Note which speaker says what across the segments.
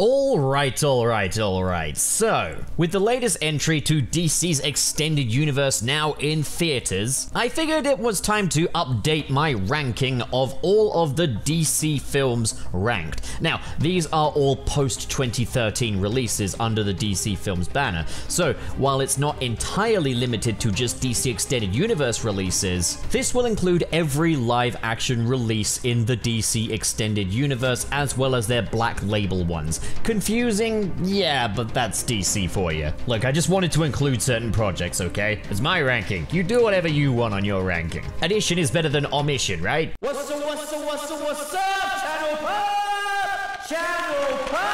Speaker 1: Alright. So, with the latest entry to DC's Extended Universe now in theaters, I figured it was time to update my ranking of all of the DC films ranked. Now, these are all post-2013 releases under the DC Films banner, so while it's not entirely limited to just DC Extended Universe releases, this will include every live-action release in the DC Extended Universe as well as their Black Label ones. Confusing? Yeah, but that's DC for you. Look, I just wanted to include certain projects, okay? It's my ranking. You do whatever you want on your ranking. Addition is better than omission, right?
Speaker 2: What's up, Channel Pop? Channel Pop!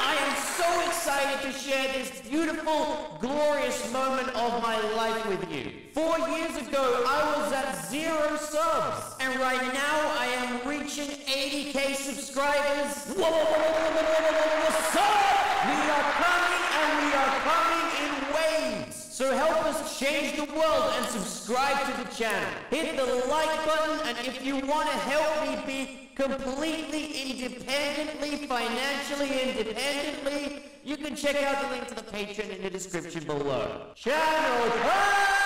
Speaker 2: I am so excited to share this beautiful, glorious moment of my life with you. 4 years ago, I was at 0 subs, and right now I am reaching 80k subscribers. What's up? We are coming, and we are coming in waves. So help us change the world and subscribe to the channel. Hit the like button, and if you want to help me be completely independently, financially independently, you can check out the link to the Patreon in the description below. Channel Pop!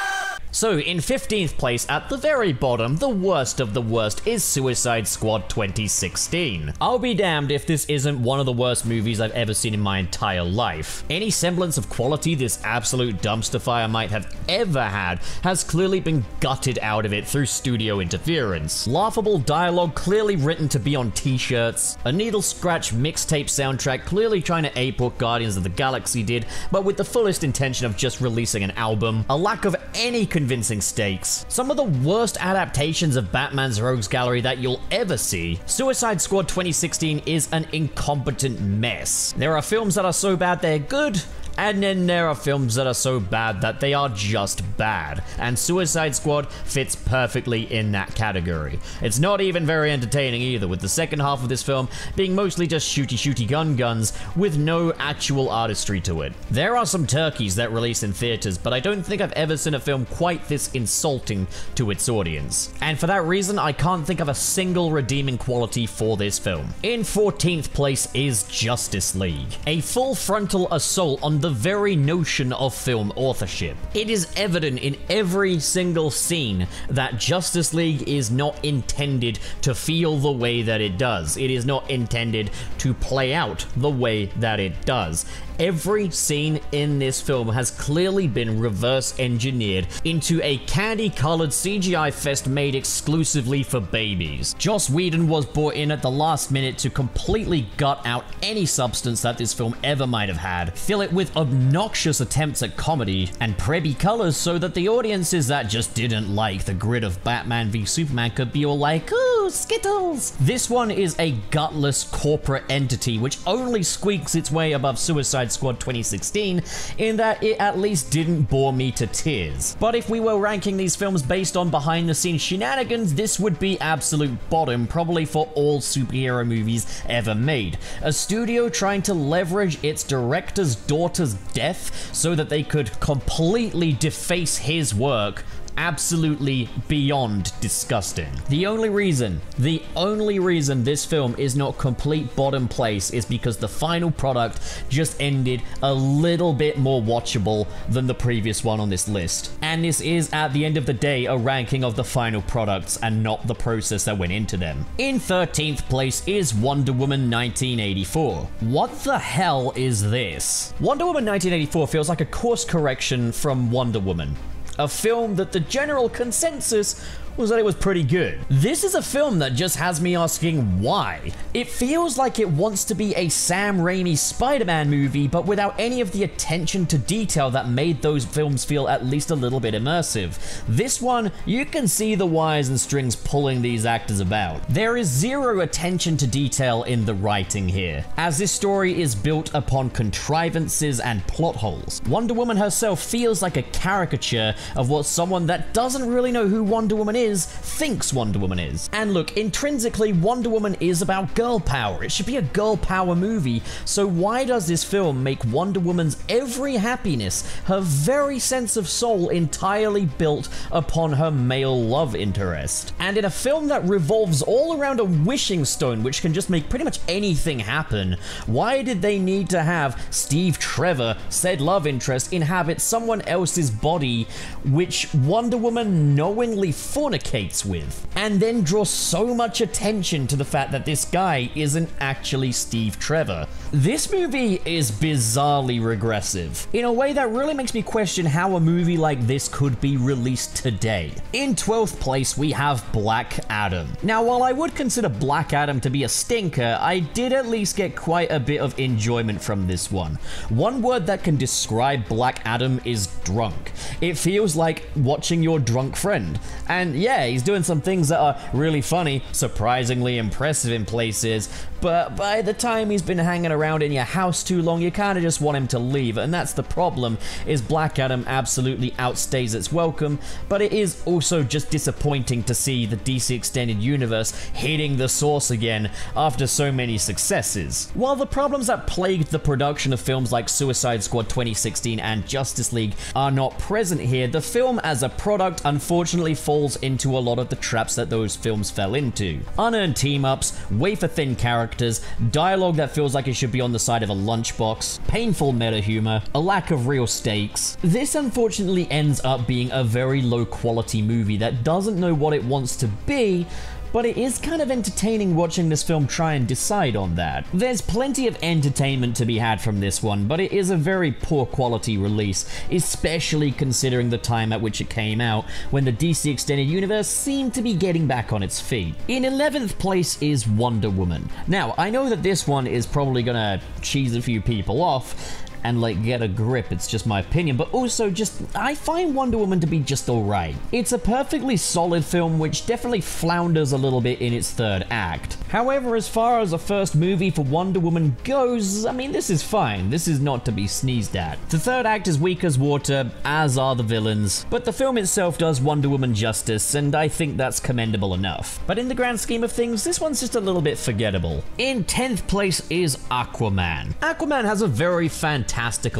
Speaker 1: So, in 15th place, at the very bottom, the worst of the worst is Suicide Squad 2016. I'll be damned if this isn't one of the worst movies I've ever seen in my entire life. Any semblance of quality this absolute dumpster fire might have ever had has clearly been gutted out of it through studio interference. Laughable dialogue clearly written to be on t-shirts, a needle-scratch mixtape soundtrack clearly trying to ape what Guardians of the Galaxy did, but with the fullest intention of just releasing an album, a lack of any convincing stakes, some of the worst adaptations of Batman's Rogues Gallery that you'll ever see. Suicide Squad 2016 is an incompetent mess. There are films that are so bad they're good, and then there are films that are so bad that they are just bad, and Suicide Squad fits perfectly in that category. It's not even very entertaining either, with the second half of this film being mostly just shooty guns with no actual artistry to it. There are some turkeys that release in theaters, but I don't think I've ever seen a film quite this insulting to its audience. And for that reason, I can't think of a single redeeming quality for this film. In 14th place is Justice League, a full frontal assault on the very notion of film authorship. It is evident in every single scene that Justice League is not intended to feel the way that it does. It is not intended to play out the way that it does. Every scene in this film has clearly been reverse engineered into a candy-colored CGI fest made exclusively for babies. Joss Whedon was brought in at the last minute to completely gut out any substance that this film ever might have had, fill it with obnoxious attempts at comedy, and preppy colors so that the audiences that just didn't like the grit of Batman v Superman could be all like, ooh, Skittles! This one is a gutless corporate entity which only squeaks its way above Suicide Squad 2016 in that it at least didn't bore me to tears. But if we were ranking these films based on behind-the-scenes shenanigans, this would be absolute bottom, probably for all superhero movies ever made. A studio trying to leverage its director's daughter's death so that they could completely deface his work. Absolutely beyond disgusting. The only reason this film is not complete bottom place is because the final product just ended a little bit more watchable than the previous one on this list. And this is, at the end of the day, a ranking of the final products and not the process that went into them. In 13th place is Wonder Woman 1984. What the hell is this? Wonder Woman 1984 feels like a course correction from Wonder Woman, a film that the general consensus was that it was pretty good. This is a film that just has me asking why. It feels like it wants to be a Sam Raimi Spider-Man movie, but without any of the attention to detail that made those films feel at least a little bit immersive. This one, you can see the wires and strings pulling these actors about. There is zero attention to detail in the writing here, as this story is built upon contrivances and plot holes. Wonder Woman herself feels like a caricature of what someone that doesn't really know who Wonder Woman thinks Wonder Woman is. And look, intrinsically, Wonder Woman is about girl power. It should be a girl power movie, so why does this film make Wonder Woman's every happiness, her very sense of soul, entirely built upon her male love interest? And in a film that revolves all around a wishing stone, which can just make pretty much anything happen, why did they need to have Steve Trevor, said love interest, inhabit someone else's body which Wonder Woman knowingly fornicates with, and then draw so much attention to the fact that this guy isn't actually Steve Trevor? This movie is bizarrely regressive, in a way that really makes me question how a movie like this could be released today. In 12th place, we have Black Adam. Now, while I would consider Black Adam to be a stinker, I did at least get quite a bit of enjoyment from this one. One word that can describe Black Adam is drunk. It feels like watching your drunk friend. And yeah, he's doing some things that are really funny, surprisingly impressive in places, but by the time he's been hanging around in your house too long, you kind of just want him to leave, and that's the problem, is Black Adam absolutely outstays its welcome, but it is also just disappointing to see the DC Extended Universe hitting the source again after so many successes. While the problems that plagued the production of films like Suicide Squad 2016 and Justice League are not present here, the film as a product unfortunately falls into a lot of the traps that those films fell into. Unearned team-ups, wafer-thin characters, dialogue that feels like it should be on the side of a lunchbox, painful meta-humor, a lack of real stakes. This unfortunately ends up being a very low-quality movie that doesn't know what it wants to be, but it is kind of entertaining watching this film try and decide on that. There's plenty of entertainment to be had from this one, but it is a very poor quality release, especially considering the time at which it came out, when the DC Extended Universe seemed to be getting back on its feet. In 11th place is Wonder Woman. Now, I know that this one is probably gonna cheese a few people off, and like get a grip, it's just my opinion, but also just, I find Wonder Woman to be just alright. It's a perfectly solid film which definitely flounders a little bit in its third act. However, as far as a first movie for Wonder Woman goes, I mean, this is fine. This is not to be sneezed at. The third act is weak as water, as are the villains, but the film itself does Wonder Woman justice, and I think that's commendable enough. But in the grand scheme of things, this one's just a little bit forgettable. In 10th place is Aquaman. Aquaman has a very fantastical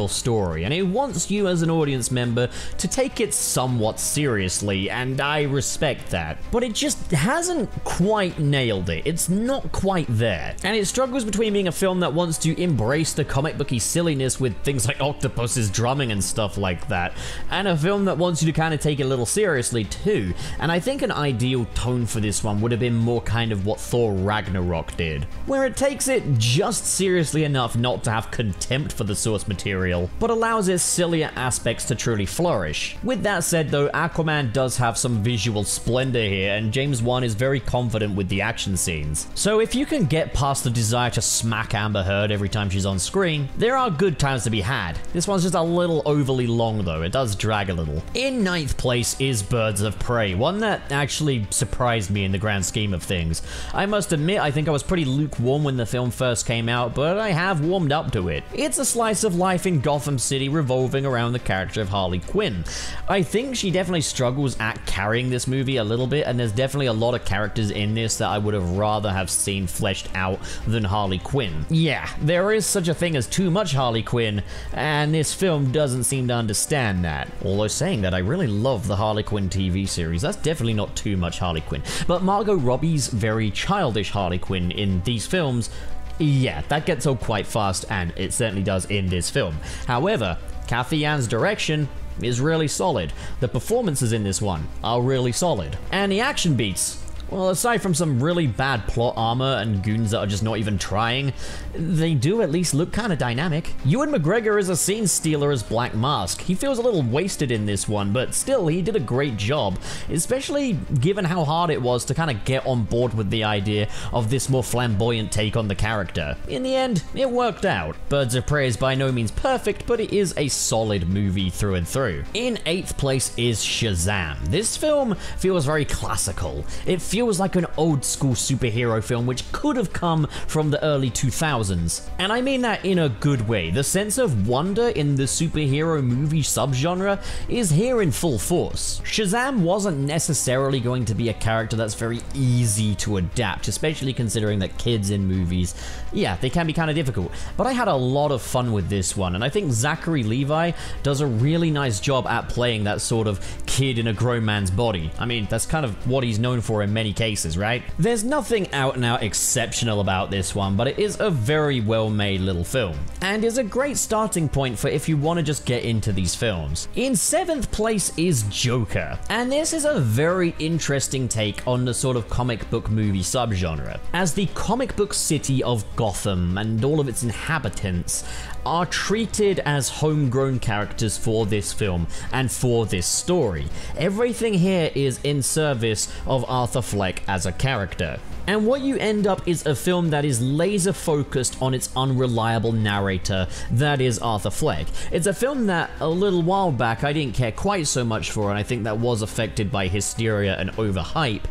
Speaker 1: story, and it wants you as an audience member to take it somewhat seriously, and I respect that. But it just hasn't quite nailed it. It's not quite there. And it struggles between being a film that wants to embrace the comic booky silliness with things like octopuses drumming and stuff like that, and a film that wants you to kind of take it a little seriously too. And I think an ideal tone for this one would have been more kind of what Thor Ragnarok did, where it takes it just seriously enough not to have contempt for the source material, but allows its sillier aspects to truly flourish. With that said though, Aquaman does have some visual splendor here, and James Wan is very confident with the action scenes. So if you can get past the desire to smack Amber Heard every time she's on screen, there are good times to be had. This one's just a little overly long though, it does drag a little. In 9th place is Birds of Prey, one that actually surprised me in the grand scheme of things. I must admit, I think I was pretty lukewarm when the film first came out, but I have warmed up to it. It's a slice of life in Gotham City revolving around the character of Harley Quinn. I think she definitely struggles at carrying this movie a little bit, and there's definitely a lot of characters in this that I would have rather have seen fleshed out than Harley Quinn. Yeah, there is such a thing as too much Harley Quinn, and this film doesn't seem to understand that. Although saying that, I really love the Harley Quinn TV series. That's definitely not too much Harley Quinn. But Margot Robbie's very childish Harley Quinn in these films, yeah, that gets old quite fast, and it certainly does in this film. However, Cathy Yan's direction is really solid. The performances in this one are really solid. And the action beats, well, aside from some really bad plot armor and goons that are just not even trying, they do at least look kind of dynamic. Ewan McGregor is a scene stealer as Black Mask. He feels a little wasted in this one, but still, he did a great job, especially given how hard it was to kind of get on board with the idea of this more flamboyant take on the character. In the end, it worked out. Birds of Prey is by no means perfect, but it is a solid movie through and through. In 8th place is Shazam. This film feels very classical. It feels like an old school superhero film which could have come from the early 2000s. And I mean that in a good way. The sense of wonder in the superhero movie subgenre is here in full force. Shazam wasn't necessarily going to be a character that's very easy to adapt, especially considering that kids in movies, yeah, they can be kind of difficult. But I had a lot of fun with this one, and I think Zachary Levi does a really nice job at playing that sort of kid in a grown man's body. I mean, that's kind of what he's known for in many cases, right? There's nothing out and out exceptional about this one, but it is a very well made little film, and is a great starting point for if you want to just get into these films. In 7th place is Joker, and this is a very interesting take on the sort of comic book movie subgenre, as the comic book city of Gotham and all of its inhabitants are treated as homegrown characters for this film and for this story. Everything here is in service of Arthur Fleck as a character. And what you end up is a film that is laser focused on its unreliable narrator, that is Arthur Fleck. It's a film that a little while back I didn't care quite so much for, and I think that was affected by hysteria and overhype,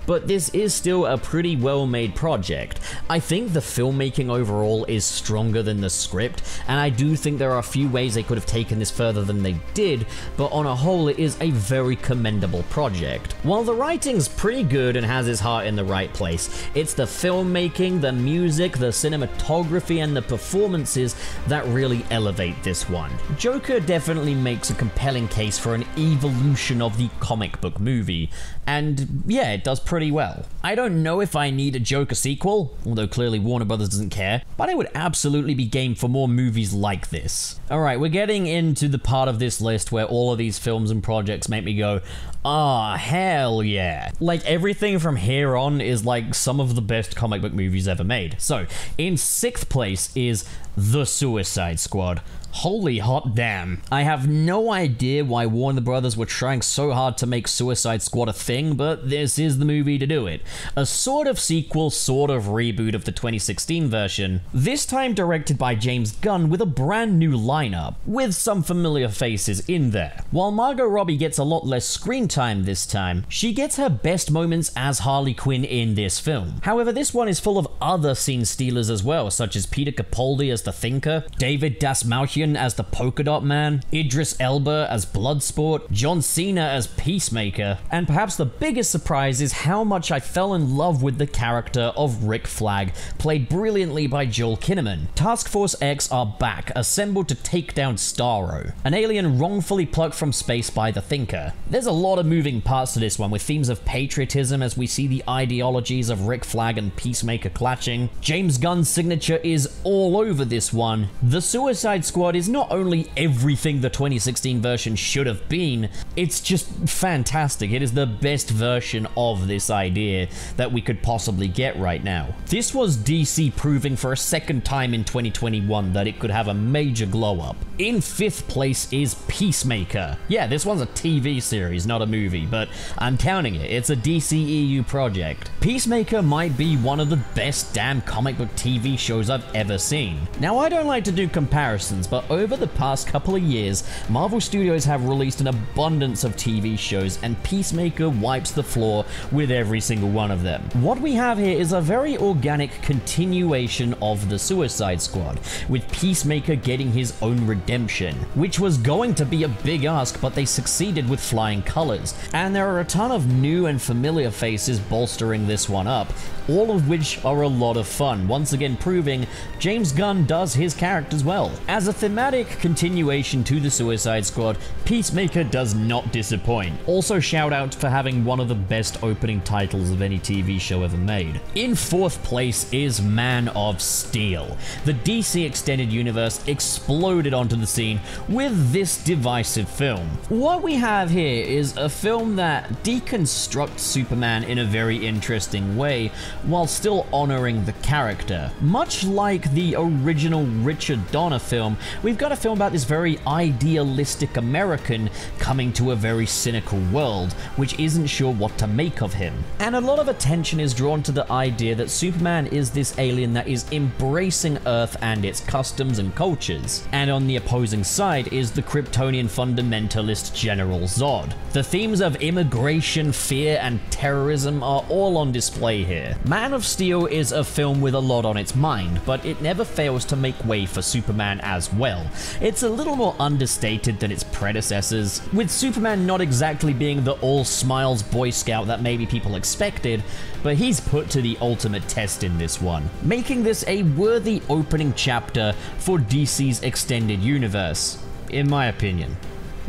Speaker 1: but this is still a pretty well-made project. I think the filmmaking overall is stronger than the script, and I do think there are a few ways they could have taken this further than they did, but on a whole it is a very commendable project. While the writing's pretty good and has his heart in the right place, it's the filmmaking, the music, the cinematography, and the performances that really elevate this one. Joker definitely makes a compelling case for an evolution of the comic book movie, and yeah, it does pretty well. I don't know if I need a Joker sequel, although clearly Warner Brothers doesn't care, but I would absolutely be game for more movies like this. Alright, we're getting into the part of this list where all of these films and projects make me go, ah, hell yeah. Like, everything from here on is like some of the best comic book movies ever made. So, in 6th place is The Suicide Squad. Holy hot damn. I have no idea why Warner Brothers were trying so hard to make Suicide Squad a thing, but this is the movie to do it. A sort of sequel, sort of reboot of the 2016 version, this time directed by James Gunn with a brand new lineup, with some familiar faces in there. While Margot Robbie gets a lot less screen time this time, she gets her best moments as Harley Quinn in this film. However, this one is full of other scene stealers as well, such as Peter Capaldi as the Thinker, David Dastmalchian as the Polka Dot Man, Idris Elba as Bloodsport, John Cena as Peacemaker, and perhaps the biggest surprise is how much I fell in love with the character of Rick Flag, played brilliantly by Joel Kinnaman. Task Force X are back, assembled to take down Starro, an alien wrongfully plucked from space by the Thinker. There's a lot of moving parts to this one, with themes of patriotism as we see the ideologies of Rick Flag and Peacemaker clashing. James Gunn's signature is all over this one. The Suicide Squad is not only everything the 2016 version should have been, it's just fantastic. It is the best version of this idea that we could possibly get right now. This was DC proving for a second time in 2021 that it could have a major glow up. In 5th place is Peacemaker. Yeah, this one's a TV series, not a movie, but I'm counting it. It's a DCEU project. Peacemaker might be one of the best damn comic book TV shows I've ever seen. Now, I don't like to do comparisons, but over the past couple of years, Marvel Studios have released an abundance of TV shows, and Peacemaker wipes the floor with every single one of them. What we have here is a very organic continuation of the Suicide Squad, with Peacemaker getting his own redemption, which was going to be a big ask, but they succeeded with flying colors. And there are a ton of new and familiar faces bolstering this one up, all of which are a lot of fun, once again proving James Gunn does his characters well. As a thematic continuation to the Suicide Squad, Peacemaker does not disappoint. Also, shout out for having one of the best opening titles of any TV show ever made. In 4th place is Man of Steel. The DC Extended Universe exploded onto the scene with this divisive film. What we have here is a film that deconstructs Superman in a very interesting way, while still honoring the character. Much like the original Richard Donner film, we've got a film about this very idealistic American coming to a very cynical world, which isn't sure what to make of him. And a lot of attention is drawn to the idea that Superman is this alien that is embracing Earth and its customs and cultures. And on the opposing side is the Kryptonian fundamentalist General Zod. The themes of immigration, fear, and terrorism are all on display here. Man of Steel is a film with a lot on its mind, but it never fails to make way for Superman as well. It's a little more understated than its predecessors, with Superman not exactly being the all-smiles Boy Scout that maybe people expected, but he's put to the ultimate test in this one, making this a worthy opening chapter for DC's extended universe, in my opinion.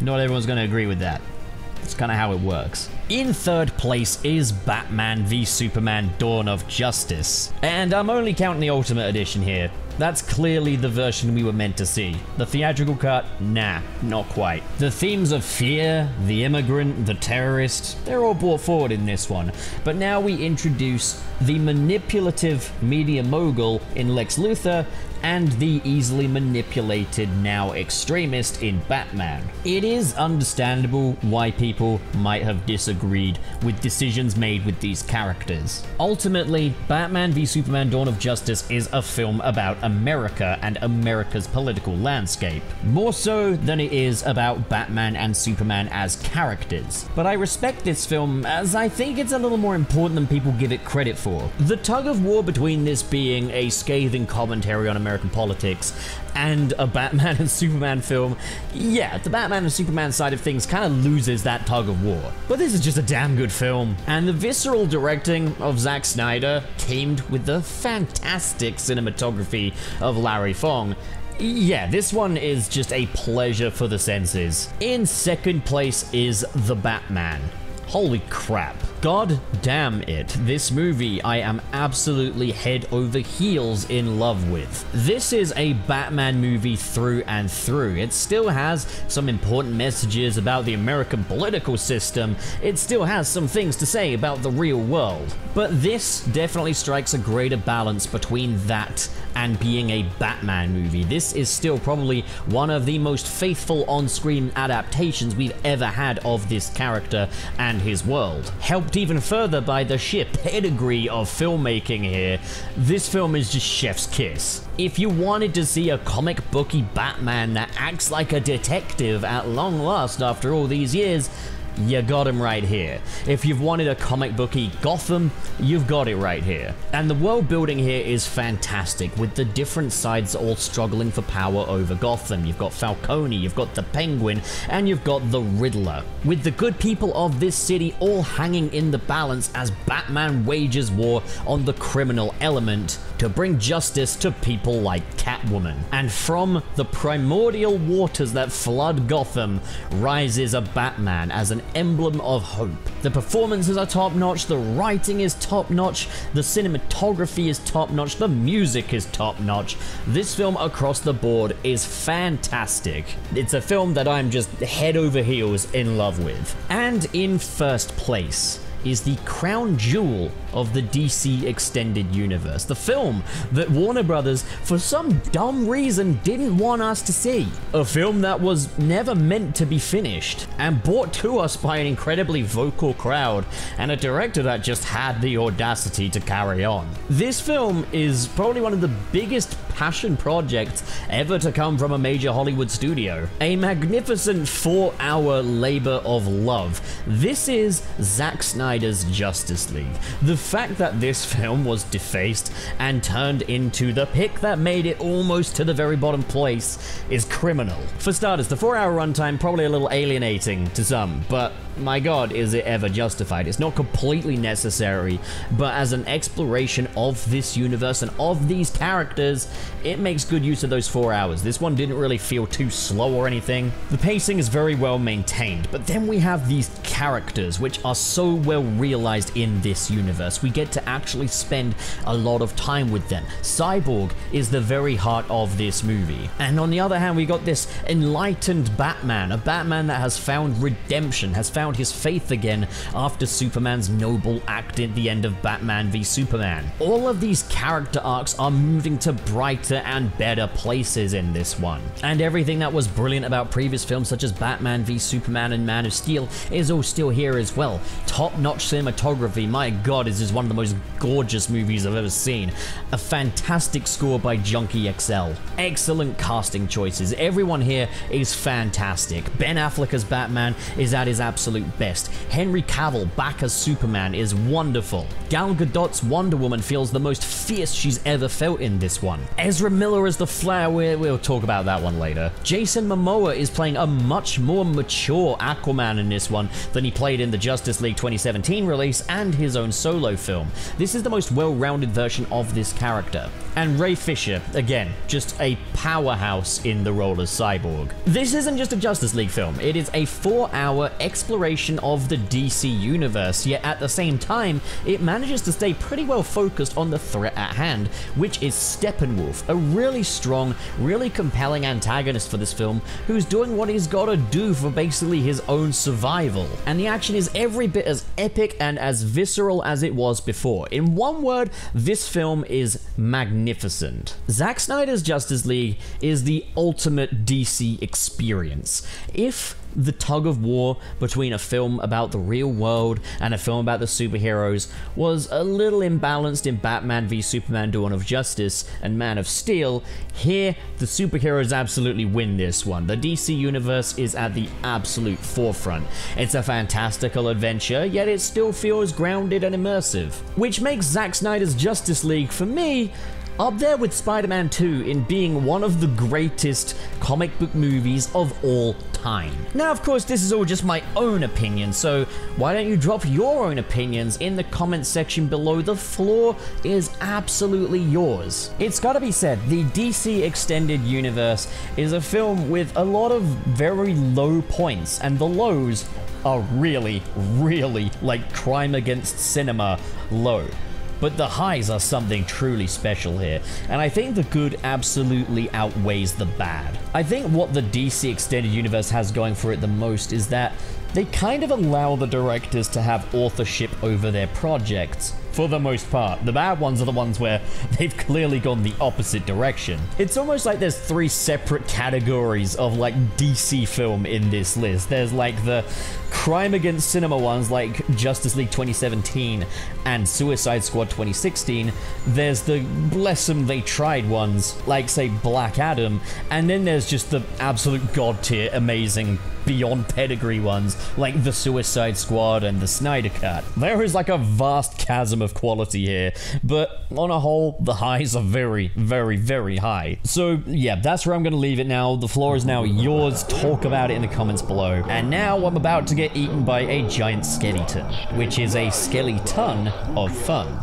Speaker 1: Not everyone's going to agree with that. It's kind of how it works. In third place is Batman v Superman: Dawn of Justice. And I'm only counting the Ultimate Edition here. That's clearly the version we were meant to see. The theatrical cut? Nah, not quite. The themes of fear, the immigrant, the terrorist, they're all brought forward in this one. But now we introduce the manipulative media mogul in Lex Luthor and the easily manipulated now extremist in Batman. It is understandable why people might have disagreed with decisions made with these characters. Ultimately, Batman v Superman: Dawn of Justice is a film about America and America's political landscape, more so than it is about Batman and Superman as characters. But I respect this film as I think it's a little more important than people give it credit for. The tug of war between this being a scathing commentary on American politics and a Batman and Superman film, yeah, the Batman and Superman side of things kind of loses that tug of war. But this is just a damn good film. And the visceral directing of Zack Snyder, teamed with the fantastic cinematography of Larry Fong, yeah, this one is just a pleasure for the senses. In second place is The Batman. Holy crap. God damn it, this movie I am absolutely head over heels in love with. This is a Batman movie through and through. It still has some important messages about the American political system. It still has some things to say about the real world. But this definitely strikes a greater balance between that and being a Batman movie. This is still probably one of the most faithful on-screen adaptations we've ever had of this character and his world. Helped even further by the sheer pedigree of filmmaking here, this film is just chef's kiss. If you wanted to see a comic booky Batman that acts like a detective at long last after all these years, you got him right here. If you've wanted a comic booky Gotham, you've got it right here. And the world building here is fantastic, with the different sides all struggling for power over Gotham. You've got Falcone, you've got the Penguin, and you've got the Riddler, with the good people of this city all hanging in the balance as Batman wages war on the criminal element to bring justice to people like Catwoman. And from the primordial waters that flood Gotham rises a Batman as an emblem of hope. The performances are top-notch, the writing is top-notch, the cinematography is top-notch, the music is top-notch. This film across the board is fantastic. It's a film that I'm just head over heels in love with. And in first place is the crown jewel of the DC Extended Universe, the film that Warner Brothers, for some dumb reason, didn't want us to see. A film that was never meant to be finished, and brought to us by an incredibly vocal crowd, and a director that just had the audacity to carry on. This film is probably one of the biggest passion projects ever to come from a major Hollywood studio. A magnificent 4-hour labor of love. This is Zack Snyder's Justice League. The fact that this film was defaced and turned into the pick that made it almost to the very bottom place is criminal. For starters, the 4-hour runtime probably a little alienating to some, but my god, is it ever justified? It's not completely necessary, but as an exploration of this universe and of these characters, it makes good use of those 4 hours. This one didn't really feel too slow or anything. The pacing is very well maintained, but then we have these characters which are so well realized in this universe. We get to actually spend a lot of time with them. Cyborg is the very heart of this movie. And on the other hand, we got this enlightened Batman, a Batman that has found redemption, has found found his faith again after Superman's noble act at the end of Batman v Superman. All of these character arcs are moving to brighter and better places in this one. And everything that was brilliant about previous films such as Batman v Superman and Man of Steel is all still here as well. Top-notch cinematography, my god, this is one of the most gorgeous movies I've ever seen. A fantastic score by Junkie XL. Excellent casting choices. Everyone here is fantastic. Ben Affleck as Batman is at his absolute best. Henry Cavill back as Superman is wonderful. Gal Gadot's Wonder Woman feels the most fierce she's ever felt in this one. Ezra Miller as the Flash, we'll talk about that one later. Jason Momoa is playing a much more mature Aquaman in this one than he played in the Justice League 2017 release and his own solo film. This is the most well-rounded version of this character. And Ray Fisher, again, just a powerhouse in the role as Cyborg. This isn't just a Justice League film, it is a 4-hour exploration of the DC universe, yet at the same time, it manages to stay pretty well focused on the threat at hand, which is Steppenwolf, a really strong, really compelling antagonist for this film, who's doing what he's gotta do for basically his own survival. And the action is every bit as epic and as visceral as it was before. In one word, this film is magnificent. Zack Snyder's Justice League is the ultimate DC experience. If the tug of war between a film about the real world and a film about the superheroes was a little imbalanced in Batman v Superman: Dawn of Justice and Man of Steel, here the superheroes absolutely win this one. The DC universe is at the absolute forefront. It's a fantastical adventure, yet it still feels grounded and immersive, which makes Zack Snyder's Justice League, for me, up there with Spider-Man 2 in being one of the greatest comic book movies of all time. Now, of course, this is all just my own opinion, so why don't you drop your own opinions in the comments section below? The floor is absolutely yours. It's gotta be said, the DC Extended Universe is a film with a lot of very low points, and the lows are really, really like Crime Against Cinema low. But the highs are something truly special here, and I think the good absolutely outweighs the bad. I think what the DC Extended Universe has going for it the most is that they kind of allow the directors to have authorship over their projects. For the most part. The bad ones are the ones where they've clearly gone the opposite direction. It's almost like there's 3 separate categories of like DC film in this list. There's like the Crime Against Cinema ones like Justice League 2017 and Suicide Squad 2016. There's the bless them they tried ones like say Black Adam, and then there's just the absolute god tier amazing beyond pedigree ones like the Suicide Squad and the Snyder Cut. There is like a vast chasm of quality here, but on a whole, the highs are very, very, very high. So yeah, that's where I'm gonna leave it now. The floor is now yours. Talk about it in the comments below. And now I'm about to get eaten by a giant skeleton, which is a skeleton of fun.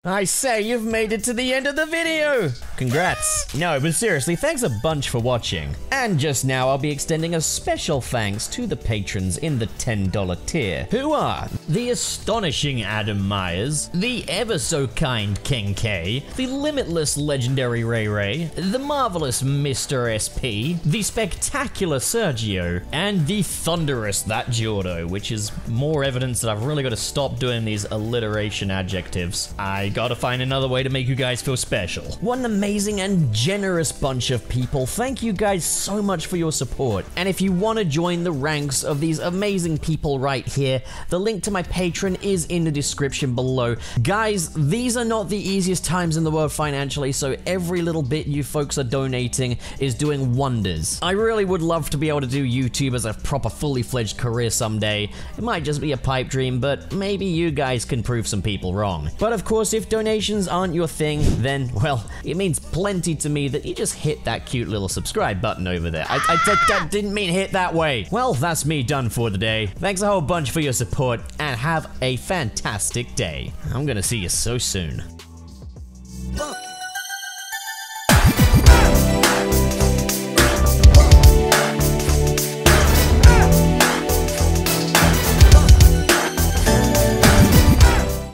Speaker 1: I say, you've made it to the end of the video! Congrats! No, but seriously, thanks a bunch for watching. And just now, I'll be extending a special thanks to the patrons in the $10 tier, who are the astonishing Adam Myers, the ever-so-kind King K, the limitless legendary Ray Ray, the marvelous Mr. SP, the spectacular Sergio, and the thunderous That Jordo, which is more evidence that I've really got to stop doing these alliteration adjectives. I gotta find another way to make you guys feel special. What an amazing and generous bunch of people. Thank you guys so much for your support. And if you want to join the ranks of these amazing people right here, the link to my Patreon is in the description below. Guys, these are not the easiest times in the world financially, so every little bit you folks are donating is doing wonders. I really would love to be able to do YouTube as a proper fully fledged career someday. It might just be a pipe dream, but maybe you guys can prove some people wrong. But of course, if donations aren't your thing, then, well, it means plenty to me that you just hit that cute little subscribe button over there. I didn't mean hit that way. Well, that's me done for the day. Thanks a whole bunch for your support, and have a fantastic day. I'm gonna see you so soon.